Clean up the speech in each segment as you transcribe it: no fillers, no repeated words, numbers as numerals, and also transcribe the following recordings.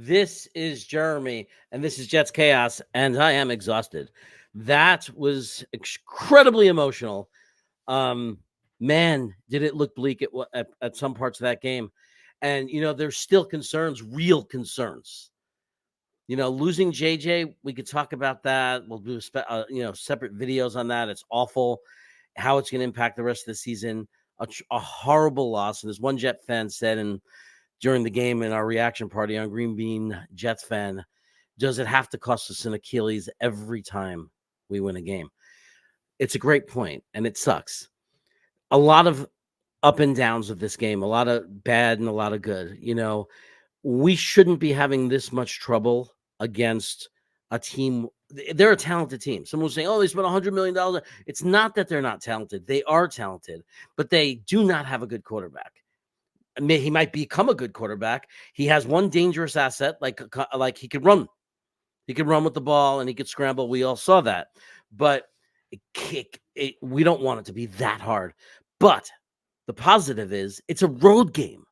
This is Jeremy, and this is Jets Chaos, and I am exhausted. That was incredibly emotional. Man, did it look bleak at some parts of that game. And, there's still concerns, real concerns. Losing JJ, we could talk about that. We'll do, separate videos on that. It's awful how it's going to impact the rest of the season. A horrible loss. And as one Jet fan said, during the game in our reaction party on Green Bean Jets fan, does it have to cost us an Achilles every time we win a game? It's a great point, and it sucks. A lot of up and downs of this game, a lot of bad and a lot of good. We shouldn't be having this much trouble against a team. They're a talented team. Someone was saying, oh, they spent $100 million. It's not that they're not talented. They are talented, but they do not have a good quarterback. He might become a good quarterback. He has one dangerous asset, like he could run. He could run with the ball and he could scramble. We all saw that. But we don't want it to be that hard. But the positive is it's a road game.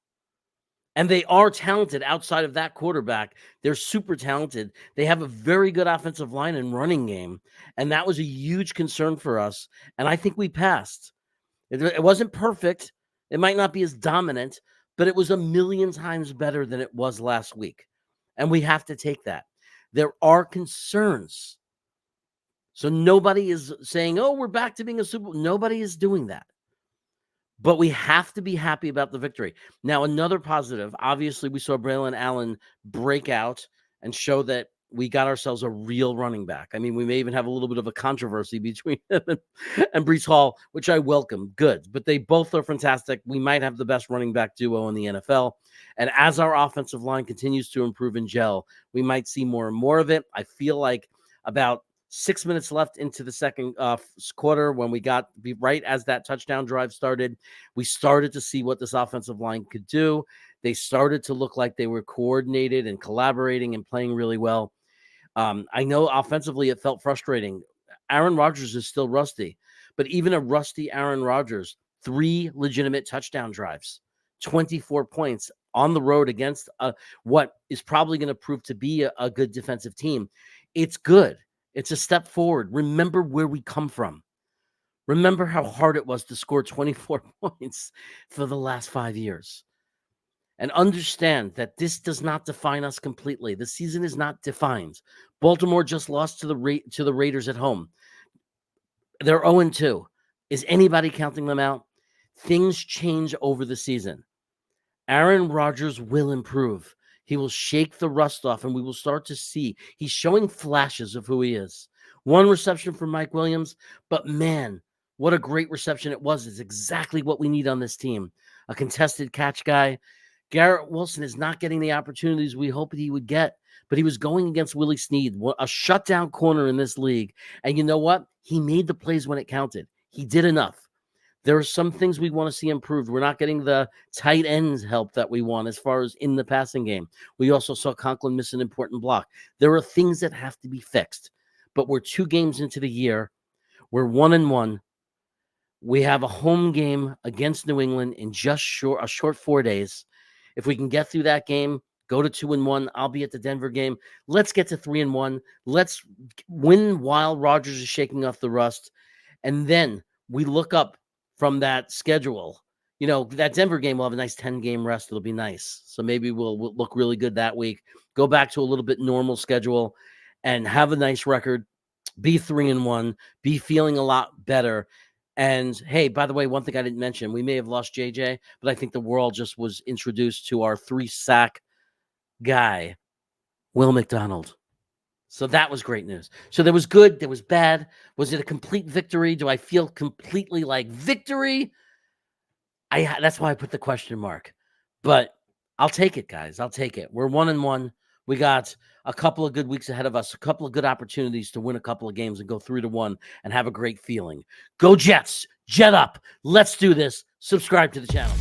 And they are talented outside of that quarterback. They're super talented. They have a very good offensive line and running game. And that was a huge concern for us. And I think we passed. It wasn't perfect. It might not be as dominant, but it was a million times better than it was last week. And we have to take that. There are concerns. So nobody is saying, oh, we're back to being a Super Bowl. Nobody is doing that. But we have to be happy about the victory. Now, another positive, obviously, we saw Braylon Allen break out and show that we got ourselves a real running back. I mean, we may even have a little bit of a controversy between him and Breece Hall, which I welcome. Good. But they both are fantastic. We might have the best running back duo in the NFL. And as our offensive line continues to improve and gel, we might see more and more of it. I feel like about 6 minutes left into the second quarter, when we got right as that touchdown drive started, we started to see what this offensive line could do. They started to look like they were coordinated and collaborating and playing really well. I know offensively it felt frustrating. Aaron Rodgers is still rusty, but even a rusty Aaron Rodgers, 3 legitimate touchdown drives, 24 points on the road against what is probably going to prove to be a good defensive team. It's good. It's a step forward. Remember where we come from. Remember how hard it was to score 24 points for the last 5 years. And understand that this does not define us completely. The season is not defined. Baltimore just lost to the Raiders at home. They're 0-2. Is anybody counting them out? Things change over the season. Aaron Rodgers will improve. He will shake the rust off, and we will start to see he's showing flashes of who he is. 1 reception from Mike Williams, but man, what a great reception it was. It's exactly what we need on this team. A contested catch guy. Garrett Wilson is not getting the opportunities we hoped he would get, but he was going against Willie Snead, a shutdown corner in this league. And you know what? He made the plays when it counted. He did enough. There are some things we want to see improved. We're not getting the tight ends help that we want as far as in the passing game. We also saw Conklin miss an important block. There are things that have to be fixed, but we're 2 games into the year. We're 1-1. We have a home game against New England in just a short 4 days. If we can get through that game, go to 2-1. I'll be at the Denver game. Let's get to 3-1. Let's win while Rodgers is shaking off the rust. And then we look up from that schedule. That Denver game will have a nice 10-game rest. It'll be nice. So maybe we'll look really good that week. Go back to a little bit normal schedule and have a nice record. Be 3-1. Be feeling a lot better. And hey, by the way, one thing I didn't mention, we may have lost JJ, but I think the world just was introduced to our 3-sack guy, Will McDonald. So that was great news. So there was good, there was bad. Was it a complete victory? Do I feel completely like victory? That's why I put the question mark. But I'll take it, guys. I'll take it. We're 1-1. We got a couple of good weeks ahead of us, a couple of good opportunities to win a couple of games and go 3-1 and have a great feeling. Go Jets. Jet up. Let's do this. Subscribe to the channel.